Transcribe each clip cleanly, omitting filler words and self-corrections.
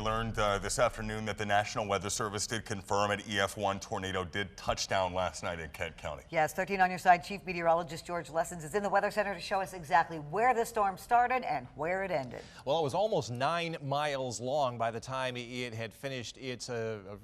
learned this afternoon that the National Weather Service did confirm an EF1 tornado did touch down last night in Kent County. Yes, 13 on your side. Chief Meteorologist George Lessons is in the Weather Center to show us exactly where the storm started and where it ended. Well, it was almost 9 miles long by the time it had finished its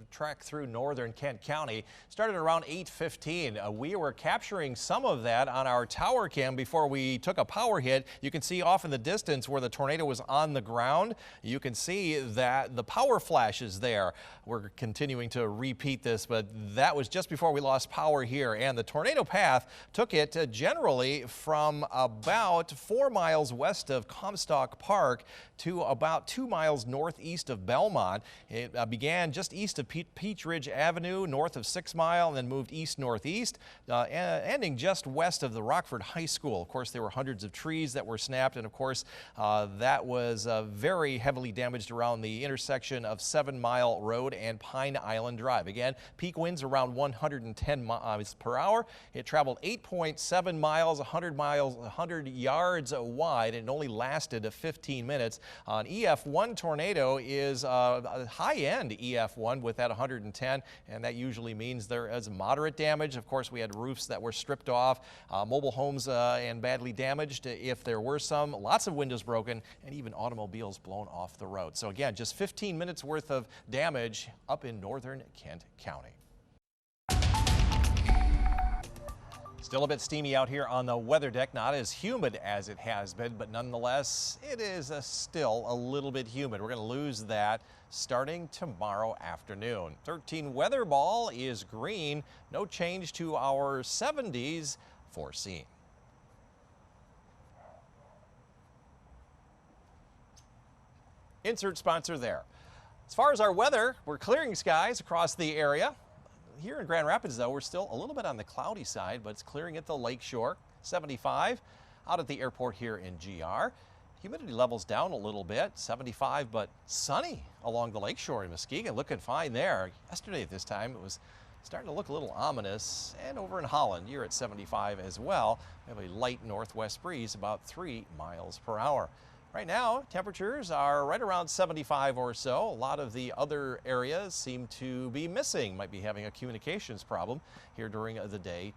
trek through northern Kent County. Started around 8:15. We were capturing some of that on our tower cam before we took a power hit. You can see off in the distance where the tornado was on the ground. You can see that the power flashes there. We're continuing to repeat this, but that was just before we lost power here. And the tornado path took it generally from about 4 miles west of Comstock Park to about 2 miles northeast of Belmont. It began just east of Peach Ridge Avenue, north of 6 Mile, and then moved east-northeast, ending just west of the Rockford High School. Of course, there were hundreds of trees that were snapped, and of course, that was very heavily damaged around the intersection of 7 Mile Road and Pine Island Drive. Again, peak winds around 110 miles per hour. It traveled 8.7 miles, 100 yards wide, and only lasted 15 minutes. An EF1 tornado is a high-end EF1 with that 110, and that usually means there is moderate damage. Of course, we had roofs that were stripped off, mobile homes and badly damaged if there were some, lots of windows broken, and even automobiles blown off the road. So again, just 15 minutes worth of damage up in northern Kent County. Still a bit steamy out here on the weather deck, not as humid as it has been, but nonetheless, it is still a little bit humid. We're going to lose that starting tomorrow afternoon. 13 weather ball is green. No change to our 70s foreseen. Insert sponsor there. As far as our weather, we're clearing skies across the area. Here in Grand Rapids, though, we're still a little bit on the cloudy side, but it's clearing at the lake shore. 75 out at the airport here in GR. Humidity levels down a little bit, 75, but sunny along the lake shore in Muskegon. Looking fine there. Yesterday at this time, it was starting to look a little ominous. And over in Holland, you're at 75 as well. We have a light northwest breeze, about 3 miles per hour. Right now, temperatures are right around 75 or so. A lot of the other areas seem to be missing. Might be having a communications problem here during the day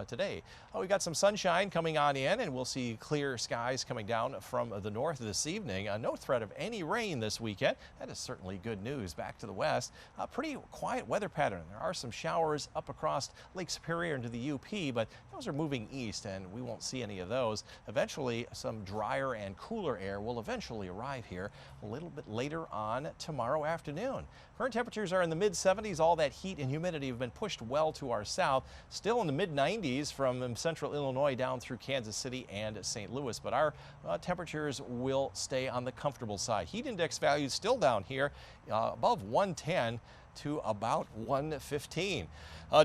today. We got some sunshine coming on in, and we'll see clear skies coming down from the north this evening. No threat of any rain this weekend. That is certainly good news. Back to the west, a pretty quiet weather pattern. There are some showers up across Lake Superior into the UP, but those are moving east, and we won't see any of those. Eventually, some drier and cooler air will eventually arrive here a little bit later on tomorrow afternoon. Current temperatures are in the mid-70s. All that heat and humidity have been pushed well to our south. Still in the mid-90s from central Illinois down through Kansas City and St. Louis, but our temperatures will stay on the comfortable side. Heat index values still down here above 110 to about 115.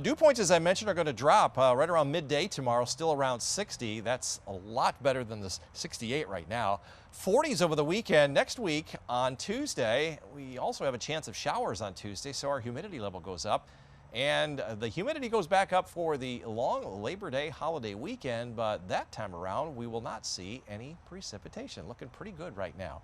Dew points, as I mentioned, are going to drop right around midday tomorrow, still around 60. That's a lot better than the 68 right now. 40s over the weekend. Next week on Tuesday, we also have a chance of showers on Tuesday, so our humidity level goes up. And the humidity goes back up for the long Labor Day holiday weekend, but that time around we will not see any precipitation. Looking pretty good right now.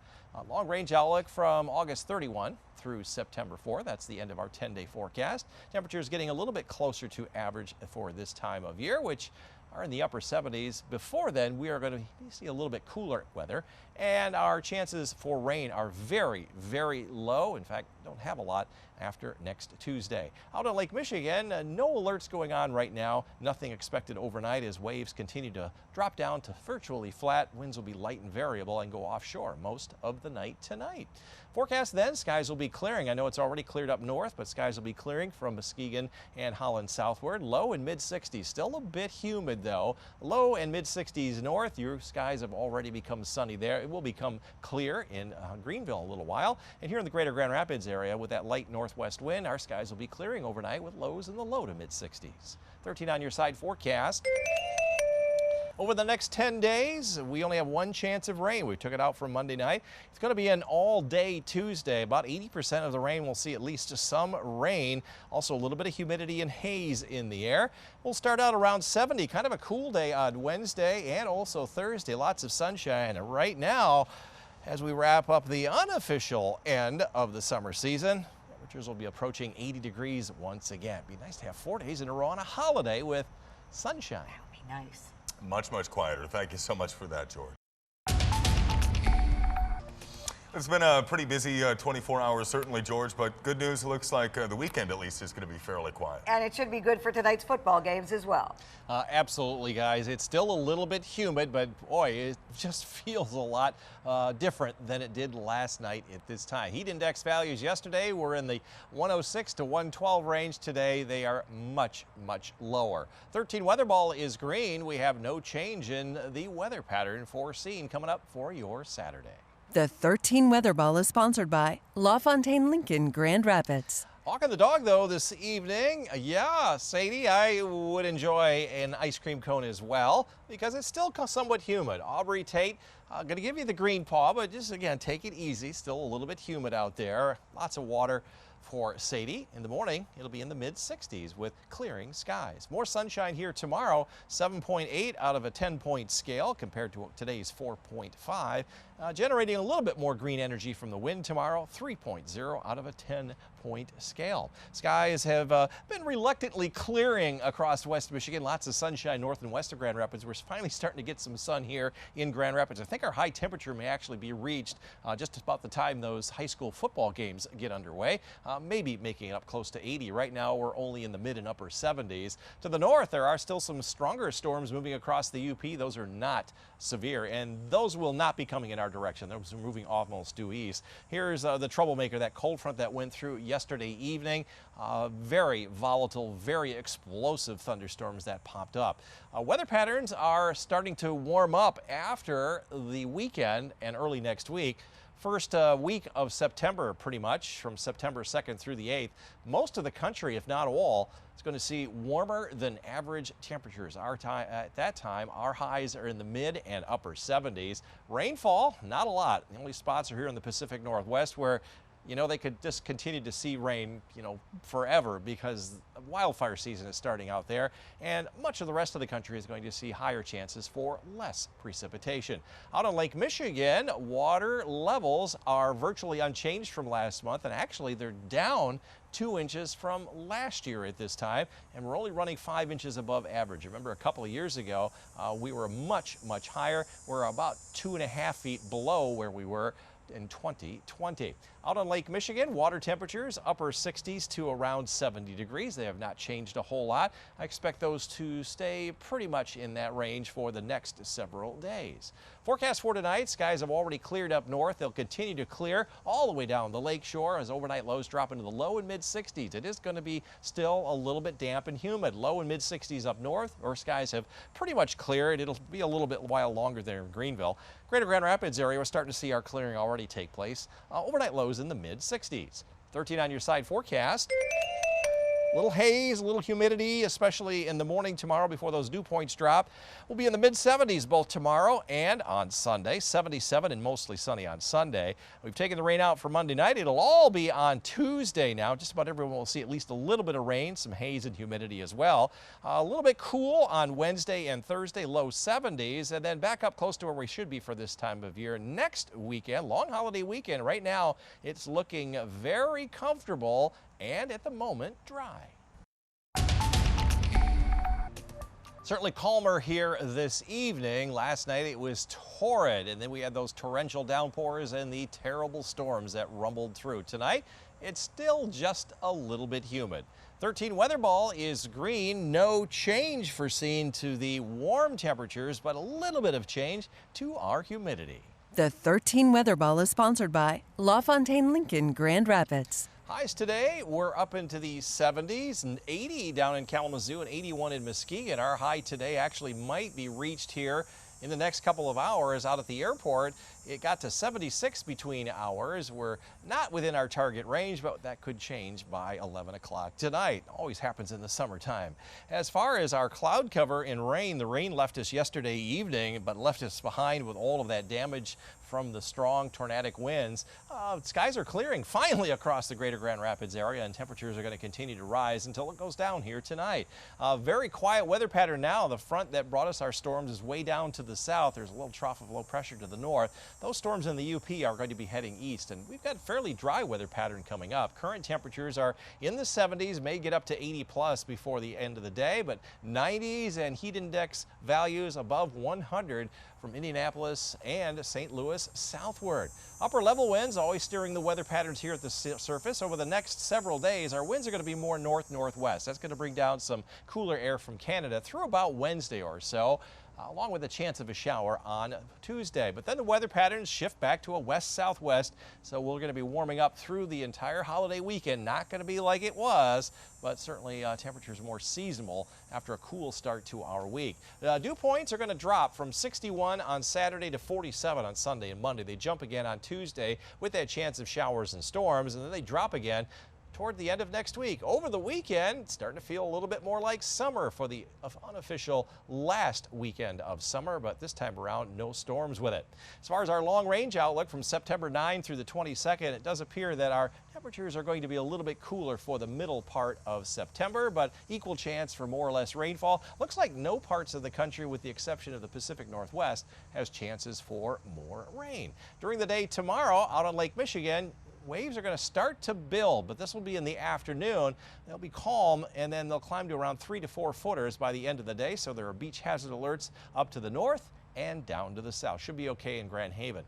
Long range outlook from August 31 through September 4. That's the end of our 10-day forecast. Temperatures getting a little bit closer to average for this time of year, which are in the upper 70s. Before then, we are going to see a little bit cooler weather, and our chances for rain are very, very low. In fact, don't have a lot after next Tuesday. Out on Lake Michigan, no alerts going on right now. Nothing expected overnight as waves continue to drop down to virtually flat. Winds will be light and variable and go offshore most of the night tonight. Forecast then, skies will be clearing. I know it's already cleared up north, but skies will be clearing from Muskegon and Holland southward. Low and mid-60s. Still a bit humid though. Low and mid-60s north. Your skies have already become sunny there. It will become clear in Greenville in a little while. And here in the greater Grand Rapids area with that light northwest wind, our skies will be clearing overnight with lows in the low to mid-60s. 13 on your side forecast. Over the next 10 days, we only have one chance of rain. We took it out from Monday night. It's going to be an all-day Tuesday. About 80% of the rain will see at least some rain. Also a little bit of humidity and haze in the air. We'll start out around 70, kind of a cool day on Wednesday and also Thursday. Lots of sunshine. Right now, As we wrap up the unofficial end of the summer season, temperatures will be approaching 80 degrees once again. It'd be nice to have 4 days in a row on a holiday with sunshine. That would be nice. Much, much quieter. Thank you so much for that, George. It's been a pretty busy 24 hours, certainly, George, but good news, it looks like the weekend at least is going to be fairly quiet. And it should be good for tonight's football games as well. Absolutely, guys. It's still a little bit humid, but boy, it just feels a lot different than it did last night at this time. Heat index values yesterday were in the 106 to 112 range. Today, they are much, much lower. 13 weather ball is green. We have no change in the weather pattern foreseen coming up for your Saturday. The 13 Weather Ball is sponsored by LaFontaine Lincoln Grand Rapids. Walking the dog, though, this evening. Yeah, Sadie, I would enjoy an ice cream cone as well because it's still somewhat humid. Aubrey Tate, going to give you the green paw, but just, again, take it easy. Still a little bit humid out there. Lots of water for Sadie. In the morning, it'll be in the mid-60s with clearing skies. More sunshine here tomorrow, 7.8 out of a 10-point scale compared to today's 4.5. Generating a little bit more green energy from the wind tomorrow, 3.0 out of a 10-point scale. Skies have been reluctantly clearing across West Michigan. Lots of sunshine north and west of Grand Rapids. We're finally starting to get some sun here in Grand Rapids. I think our high temperature may actually be reached just about the time those high school football games get underway. Maybe making it up close to 80. Right now, we're only in the mid and upper 70s. To the north, there are still some stronger storms moving across the UP. Those are not severe, and those will not be coming in our direction. Those are moving almost due east. Here's the troublemaker, that cold front that went through yesterday evening. Very volatile, very explosive thunderstorms that popped up. Weather patterns are starting to warm up after the weekend and early next week. First week of September, pretty much, from September 2nd through the 8th, most of the country, if not all, is going to see warmer than average temperatures. At that time, our highs are in the mid and upper 70s. Rainfall, not a lot. The only spots are here in the Pacific Northwest where they could just continue to see rain, forever because wildfire season is starting out there, and much of the rest of the country is going to see higher chances for less precipitation. Out on Lake Michigan, water levels are virtually unchanged from last month, and actually they're down 2 inches from last year at this time, and we're only running 5 inches above average. Remember, a couple of years ago, we were much, much higher. We're about 2.5 feet below where we were in 2020. Out on Lake Michigan, water temperatures upper 60s to around 70 degrees. They have not changed a whole lot. I expect those to stay pretty much in that range for the next several days. Forecast for tonight, skies have already cleared up north. They'll continue to clear all the way down the lake shore as overnight lows drop into the low and mid 60s. It is going to be still a little bit damp and humid. Low and mid 60s up north, or skies have pretty much cleared. It'll be a little bit while longer there in Greenville. Greater Grand Rapids area, we're starting to see our clearing already take place. Overnight lows in the mid 60s. 13 on your side forecast. Little haze, a little humidity, especially in the morning tomorrow before those dew points drop. We'll be in the mid-70s both tomorrow and on Sunday. 77 and mostly sunny on Sunday. We've taken the rain out for Monday night. It'll all be on Tuesday now. Just about everyone will see at least a little bit of rain, some haze and humidity as well. A little bit cool on Wednesday and Thursday, low 70s, and then back up close to where we should be for this time of year. Next weekend, long holiday weekend, right now it's looking very comfortable and at the moment dry. Certainly calmer here this evening. Last night it was torrid, and then we had those torrential downpours and the terrible storms that rumbled through. Tonight, it's still just a little bit humid. 13 weather ball is green. No change foreseen to the warm temperatures, but a little bit of change to our humidity. The 13 Weather Ball is sponsored by LaFontaine Lincoln Grand Rapids. Highs today, we're up into the 70s and 80 down in Kalamazoo and 81 in Muskegon. Our high today actually might be reached here in the next couple of hours out at the airport. It got to 76 between hours. We're not within our target range, but that could change by 11 o'clock tonight. Always happens in the summertime. As far as our cloud cover and rain, the rain left us yesterday evening, but left us behind with all of that damage from the strong tornadic winds. Skies are clearing finally across the greater Grand Rapids area, and temperatures are going to continue to rise until it goes down here tonight. Very quiet weather pattern now. The front that brought us our storms is way down to the south. There's a little trough of low pressure to the north. those storms in the UP are going to be heading east, and we've got a fairly dry weather pattern coming up. Current temperatures are in the 70s, may get up to 80 plus before the end of the day, but 90s and heat index values above 100 from Indianapolis and St. Louis southward. Upper level winds always steering the weather patterns here at the surface. Over the next several days, our winds are going to be more north-northwest. That's going to bring down some cooler air from Canada through about Wednesday or so, along with a chance of a shower on Tuesday. But then the weather patterns shift back to a west-southwest, so we're going to be warming up through the entire holiday weekend. Not going to be like it was, but certainly temperatures more seasonal after a cool start to our week. Dew points are going to drop from 61 on Saturday to 47 on Sunday and Monday. They jump again on Tuesday with that chance of showers and storms, and then they drop again toward the end of next week. Over the weekend, it's starting to feel a little bit more like summer for the unofficial last weekend of summer, but this time around, no storms with it. As far as our long range outlook from September 9 through the 22nd, it does appear that our temperatures are going to be a little bit cooler for the middle part of September, but equal chance for more or less rainfall. Looks like no parts of the country, with the exception of the Pacific Northwest, has chances for more rain. During the day tomorrow, out on Lake Michigan, waves are going to start to build, but this will be in the afternoon. They'll be calm, and then they'll climb to around 3 to 4 footers by the end of the day. So there are beach hazard alerts up to the north and down to the south. Should be okay in Grand Haven.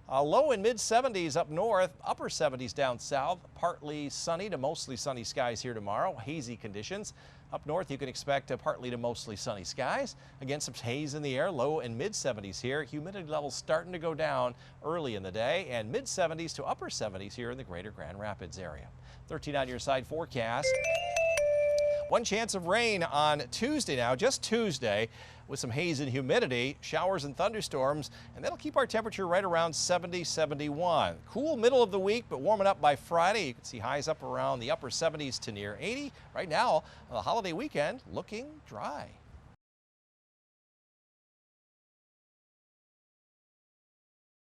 Low and mid 70s up north, upper 70s down south. Partly sunny to mostly sunny skies here tomorrow. Hazy conditions. Up north, you can expect partly to mostly sunny skies. Again, some haze in the air, low and mid 70s here. Humidity levels starting to go down early in the day, and mid 70s to upper 70s here in the greater Grand Rapids area. 13 on your side forecast. One chance of rain on Tuesday now, just Tuesday, with some haze and humidity, showers and thunderstorms, and that'll keep our temperature right around 70, 71. Cool middle of the week, but warming up by Friday. You can see highs up around the upper 70s to near 80. Right now, the holiday weekend looking dry.